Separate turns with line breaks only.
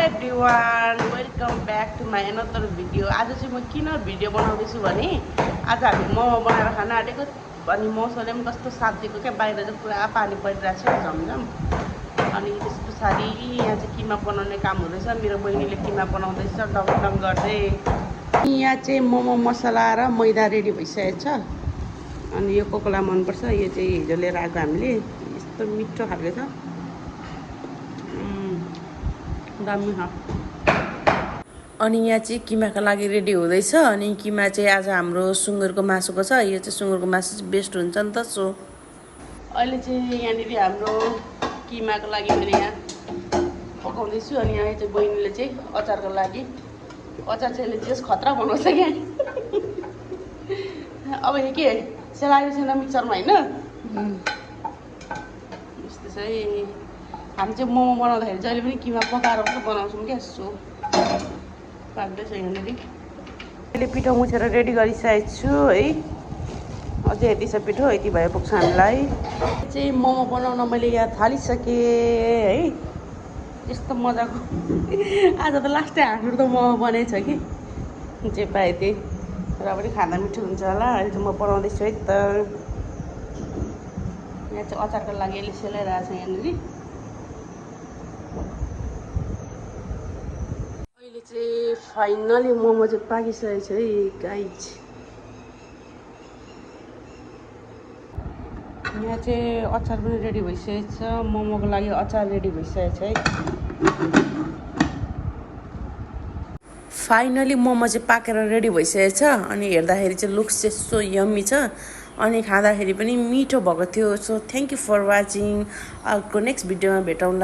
Everyone welcome back to my another video. आज चाहिँ म किन भिडियो बनाउँदैछु भने आज हामी मोमो बनाएर खान आँटेको अनि मौसमले पनि कस्तो साथ दिएको क्या। बाहिर चाहिँ पुरा पानी परिरहेको छ झमझम। अनि त्यस पछाडि यहाँ चाहिँ किमा बनाउने काम हुँदैछ। मेरो बहिनीले किमा बनाउँदैछ डङडङ गर्दै। यहाँ चाहिँ मोमो मसला र मैदा रेडी भइसकेको छ। अनि यो कोकोला मनपर्छ। यो चाहिँ हिजो लिएर आएको हामीले। यस्तो मिठो खालको छ, दामी छ। अनि यहाँ चाहिँ किमाको लागि रेडी हुँदैछ। अनि किमा चाहिँ आज हाम्रो सुँगुरको मासुको छ। यो चाहिँ सुँगुरको मासु चाहिँ बेस्ट हुन्छ नि त। सो अहिले चाहिँ यहाँनिर हाम्रो किमाको लागि मैले यहाँ पकाउँदैछु। अनि यहाँ चाहिँ बहिनीले चाहिँ अचारको लागि अचार चाहिँ जस खतरा बनाउँछ क्या। अब यो के सेलायो छैन मिक्सरमा होइन। यस्तो चाहिँ हामी चाहिँ मोमो बनाउँदाखेरि जहिले पनि किमा पकाएर मात्रै बनाउँछौँ क्या। सो पाक्दैछ यहाँनिर। अहिले पिठो मुछेर रेडी गरिसकेको छु है। अझै यति छ पिठो, यति भए पुग्छ हामीलाई। चाहिँ मोमो बनाउन मैले यहाँ थालिसकेँ है। यस्तो मजाको आज त लास्टै हाम्रो त मोमो बनेछ कि जे पाएँ त्यही। र पनि खाँदा मिठो हुन्छ होला। अहिले चाहिँ म बनाउँदैछु है त। यहाँ चाहिँ अचारको लागि यसले सेलाइरहेको छ यहाँनिर। अहिले चाहिँ फाइनली मोमो चाहिँ पाकिसकेको छ है गाइज। यहाँ चाहिँ अचार पनि रेडी भइसकेको छ। मोमोको लागि अचार रेडी भइसकेको छ है। फाइनली मोमो चाहिँ पाकेर रेडी भइसकेको छ। अनि हेर्दाखेरि चाहिँ लुक्स चाहिँ सो यम्मी छ। अनि खाँदाखेरि पनि मिठो भएको थियो। So thank you for watching. अर्को नेक्स्ट भिडियोमा भेटौँला।